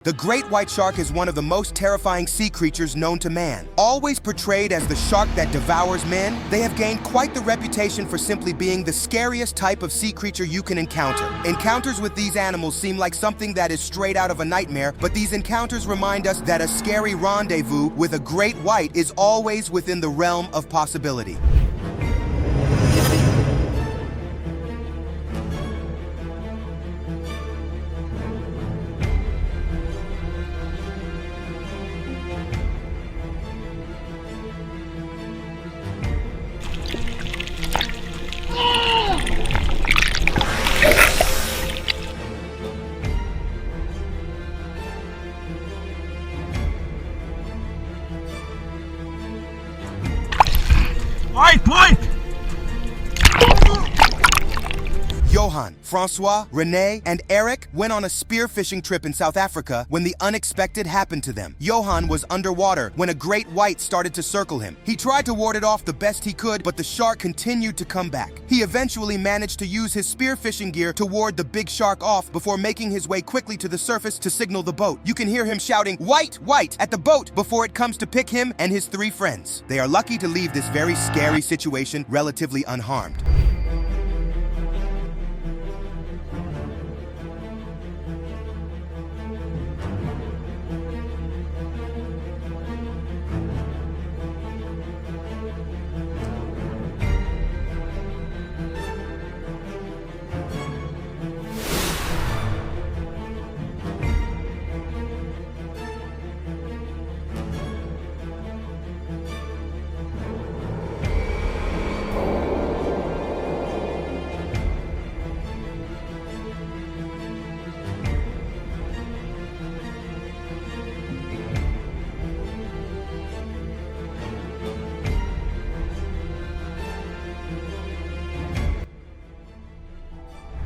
The great white shark is one of the most terrifying sea creatures known to man. Always portrayed as the shark that devours men, they have gained quite the reputation for simply being the scariest type of sea creature you can encounter. Encounters with these animals seem like something that is straight out of a nightmare, but these encounters remind us that a scary rendezvous with a great white is always within the realm of possibility. Point! Johan, Francois, René, and Eric went on a spearfishing trip in South Africa when the unexpected happened to them. Johan was underwater when a great white started to circle him. He tried to ward it off the best he could, but the shark continued to come back. He eventually managed to use his spearfishing gear to ward the big shark off before making his way quickly to the surface to signal the boat. You can hear him shouting, "White, white," at the boat before it comes to pick him and his 3 friends. They are lucky to leave this very scary situation relatively unharmed.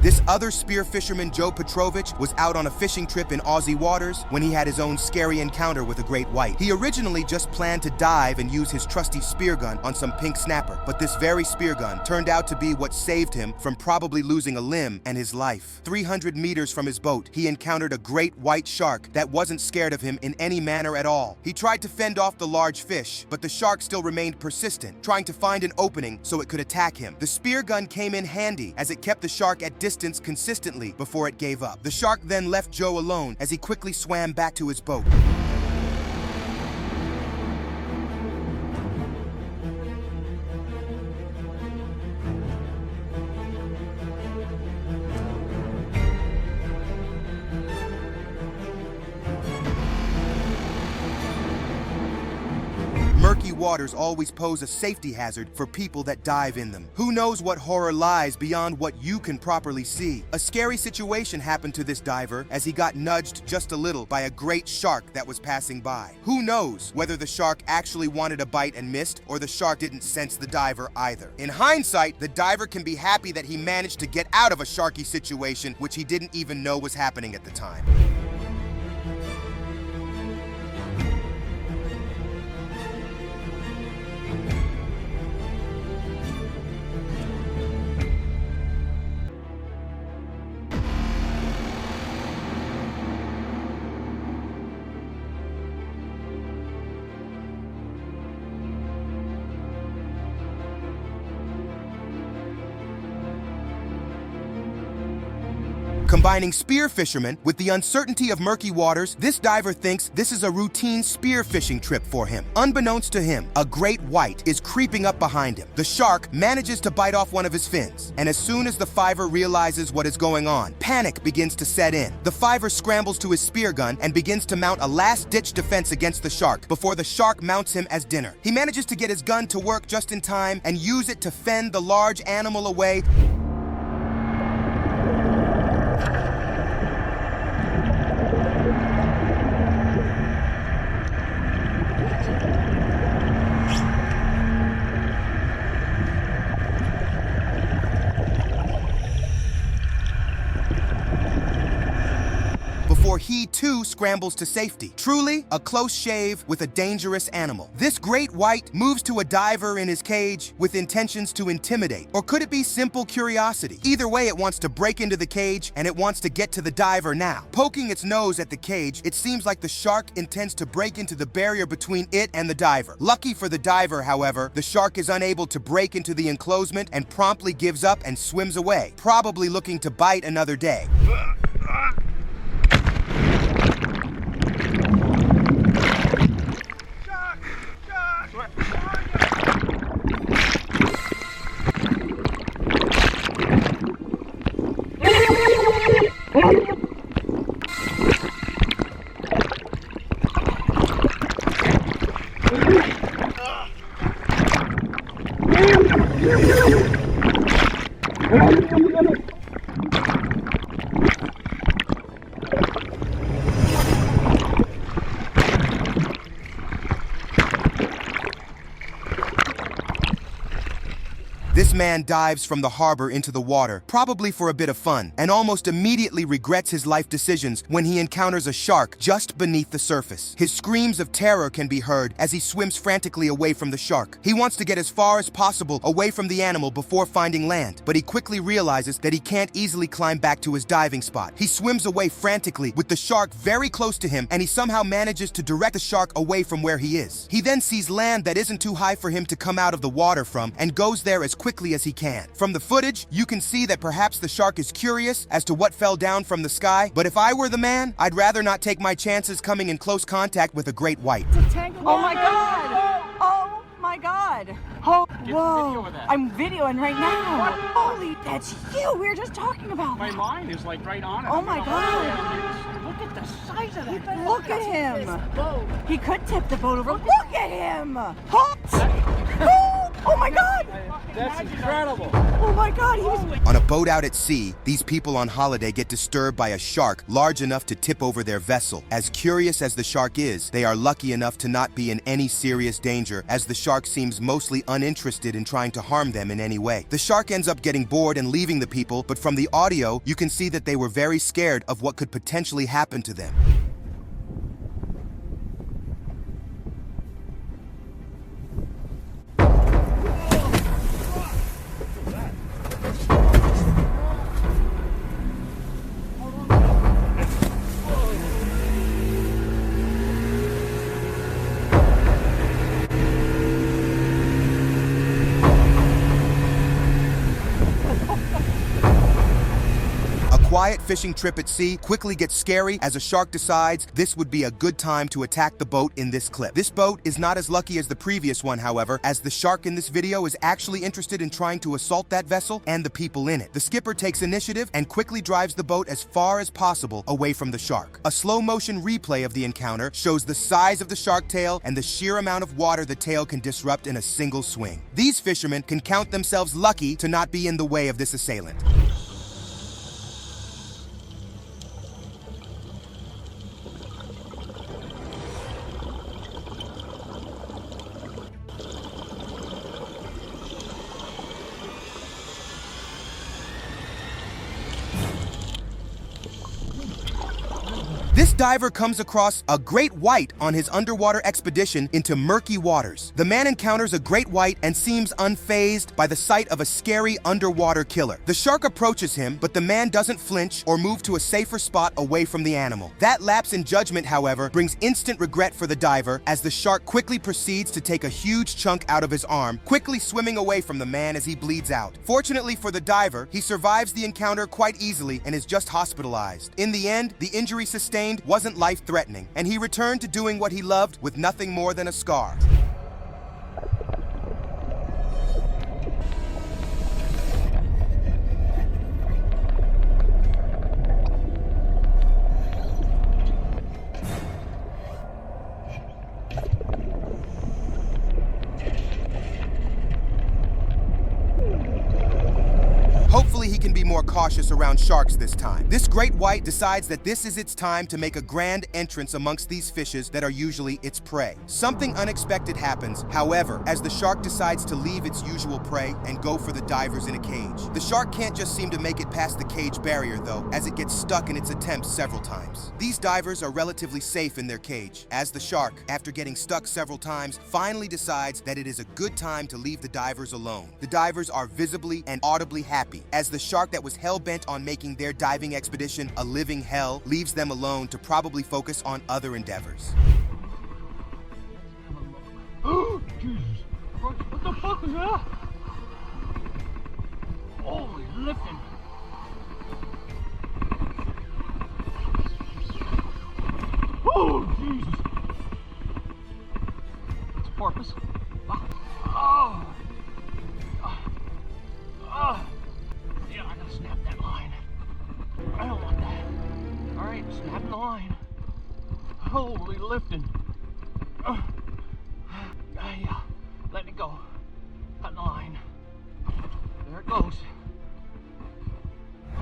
This other spear fisherman, Joe Petrovich, was out on a fishing trip in Aussie waters when he had his own scary encounter with a great white. He originally just planned to dive and use his trusty spear gun on some pink snapper, but this very spear gun turned out to be what saved him from probably losing a limb and his life. 300 meters from his boat, he encountered a great white shark that wasn't scared of him in any manner at all. He tried to fend off the large fish, but the shark still remained persistent, trying to find an opening so it could attack him. The spear gun came in handy as it kept the shark at distance consistently before it gave up. The shark then left Joe alone as he quickly swam back to his boat. Murky waters always pose a safety hazard for people that dive in them. Who knows what horror lies beyond what you can properly see? A scary situation happened to this diver as he got nudged just a little by a great shark that was passing by. Who knows whether the shark actually wanted a bite and missed, or the shark didn't sense the diver either. In hindsight, the diver can be happy that he managed to get out of a sharky situation which he didn't even know was happening at the time. Combining spear fishermen with the uncertainty of murky waters, this diver thinks this is a routine spear fishing trip for him. Unbeknownst to him, a great white is creeping up behind him. The shark manages to bite off one of his fins, and as soon as the fiver realizes what is going on, panic begins to set in. The fiver scrambles to his spear gun and begins to mount a last-ditch defense against the shark before the shark mounts him as dinner. He manages to get his gun to work just in time and use it to fend the large animal away. Before he he too scrambles to safety. Truly, a close shave with a dangerous animal. This great white moves to a diver in his cage with intentions to intimidate. Or could it be simple curiosity? Either way, it wants to break into the cage and it wants to get to the diver now. Poking its nose at the cage, it seems like the shark intends to break into the barrier between it and the diver. Lucky for the diver, however, the shark is unable to break into the enclosement and promptly gives up and swims away, probably looking to bite another day. This man dives from the harbor into the water, probably for a bit of fun, and almost immediately regrets his life decisions when he encounters a shark just beneath the surface. His screams of terror can be heard as he swims frantically away from the shark. He wants to get as far as possible away from the animal before finding land, but he quickly realizes that he can't easily climb back to his diving spot. He swims away frantically with the shark very close to him, and he somehow manages to direct the shark away from where he is. He then sees land that isn't too high for him to come out of the water from and goes there as quickly as he can. From the footage, you can see that perhaps the shark is curious as to what fell down from the sky, but if I were the man, I'd rather not take my chances coming in close contact with a great white. Oh my God! Oh my God! Oh, whoa! I'm videoing right now. Holy, that's you! We were just talking about My that. mind is like right on it. Oh my God! Look at the size of that. Look at him! He could tip the boat over. Look at him! Oh my God! That's incredible. Oh my God! He was. On a boat out at sea, these people on holiday get disturbed by a shark large enough to tip over their vessel. As curious as the shark is, they are lucky enough to not be in any serious danger, as the shark seems mostly uninterested in trying to harm them in any way. The shark ends up getting bored and leaving the people, but from the audio, you can see that they were very scared of what could potentially happen to them. Quiet fishing trip at sea quickly gets scary as a shark decides this would be a good time to attack the boat in this clip. This boat is not as lucky as the previous one, however, as the shark in this video is actually interested in trying to assault that vessel and the people in it. The skipper takes initiative and quickly drives the boat as far as possible away from the shark. A slow-motion replay of the encounter shows the size of the shark tail and the sheer amount of water the tail can disrupt in a single swing. These fishermen can count themselves lucky to not be in the way of this assailant. This diver comes across a great white on his underwater expedition into murky waters. The man encounters a great white and seems unfazed by the sight of a scary underwater killer. The shark approaches him, but the man doesn't flinch or move to a safer spot away from the animal. That lapse in judgment, however, brings instant regret for the diver as the shark quickly proceeds to take a huge chunk out of his arm, quickly swimming away from the man as he bleeds out. Fortunately for the diver, he survives the encounter quite easily and is just hospitalized. In the end, the injury sustained wasn't life-threatening, and he returned to doing what he loved with nothing more than a scar. Hopefully he can be be more cautious around sharks this time. This great white decides that this is its time to make a grand entrance amongst these fishes that are usually its prey. Something unexpected happens, however, as the shark decides to leave its usual prey and go for the divers in a cage. The shark can't just seem to make it past the cage barrier though, as it gets stuck in its attempts several times. These divers are relatively safe in their cage, as the shark, after getting stuck several times, finally decides that it is a good time to leave the divers alone. The divers are visibly and audibly happy, as the shark that was hell-bent on making their diving expedition a living hell leaves them alone to probably focus on other endeavors. Oh, Jesus. What the fuck is that? Holy lifting. Oh, Jesus. It's a porpoise. Oh. Oh. Yeah, I gotta snap that line. I don't want that. All right, snapping the line. Holy lifting. Yeah, let it go. Cutting the line. There it goes.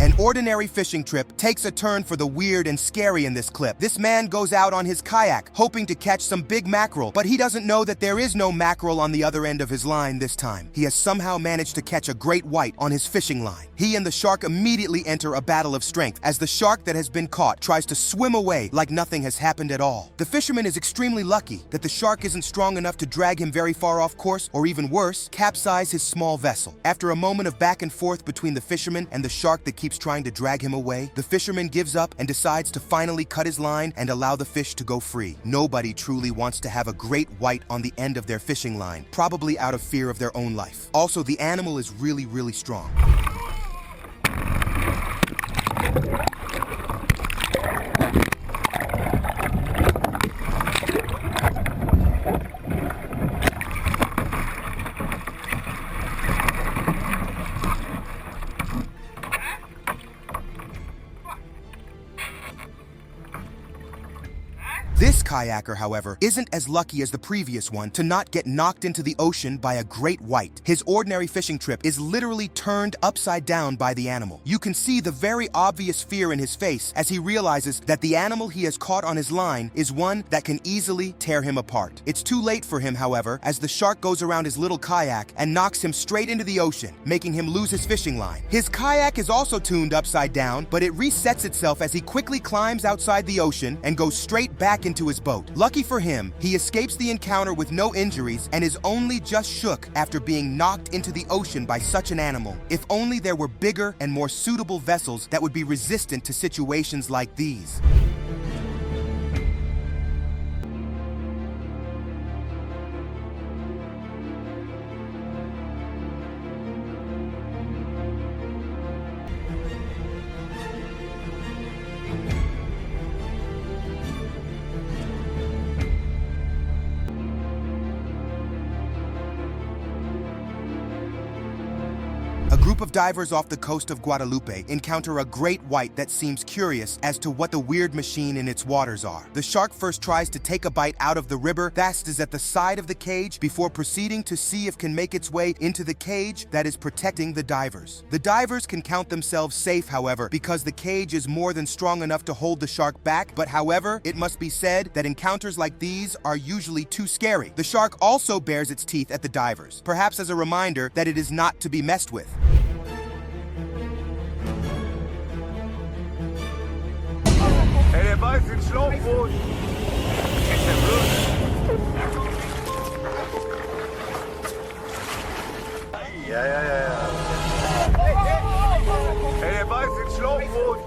An ordinary fishing trip takes a turn for the weird and scary in this clip. This man goes out on his kayak, hoping to catch some big mackerel, but he doesn't know that there is no mackerel on the other end of his line this time. He has somehow managed to catch a great white on his fishing line. He and the shark immediately enter a battle of strength, as the shark that has been caught tries to swim away like nothing has happened at all. The fisherman is extremely lucky that the shark isn't strong enough to drag him very far off course, or even worse, capsize his small vessel. After a moment of back and forth between the fisherman and the shark that keeps trying to drag him away, the fisherman gives up and decides to finally cut his line and allow the fish to go free. Nobody truly wants to have a great white on the end of their fishing line, probably out of fear of their own life. Also, the animal is really strong. This kayaker, however, isn't as lucky as the previous one to not get knocked into the ocean by a great white. His ordinary fishing trip is literally turned upside down by the animal. You can see the very obvious fear in his face as he realizes that the animal he has caught on his line is one that can easily tear him apart. It's too late for him, however, as the shark goes around his little kayak and knocks him straight into the ocean, making him lose his fishing line. His kayak is also tuned upside down, but it resets itself as he quickly climbs outside the ocean and goes straight back into his boat. Lucky for him, he escapes the encounter with no injuries and is only just shook after being knocked into the ocean by such an animal. If only there were bigger and more suitable vessels that would be resistant to situations like these. A group of divers off the coast of Guadalupe encounter a great white that seems curious as to what the weird machine in its waters are. The shark first tries to take a bite out of the ribber that is at the side of the cage before proceeding to see if it can make its way into the cage that is protecting the divers. The divers can count themselves safe, however, because the cage is more than strong enough to hold the shark back, but however, it must be said that encounters like these are usually too scary. The shark also bares its teeth at the divers, perhaps as a reminder that it is not to be messed with. Ey, der Ball ist ein Schlauchboot. Ist der blöd? Ja. Ey, der Ball ist ein Schlauchboot.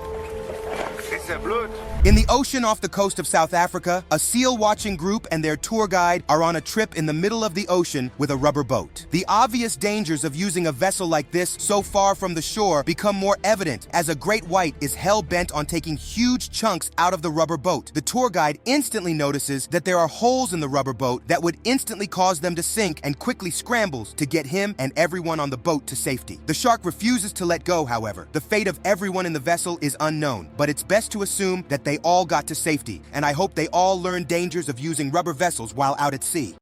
Ist der blöd? In the ocean off the coast of South Africa, a seal-watching group and their tour guide are on a trip in the middle of the ocean with a rubber boat. The obvious dangers of using a vessel like this so far from the shore become more evident as a great white is hell-bent on taking huge chunks out of the rubber boat. The tour guide instantly notices that there are holes in the rubber boat that would instantly cause them to sink and quickly scrambles to get him and everyone on the boat to safety. The shark refuses to let go, however. The fate of everyone in the vessel is unknown, but it's best to assume that they all got to safety, and I hope they all learn dangers of using rubber vessels while out at sea.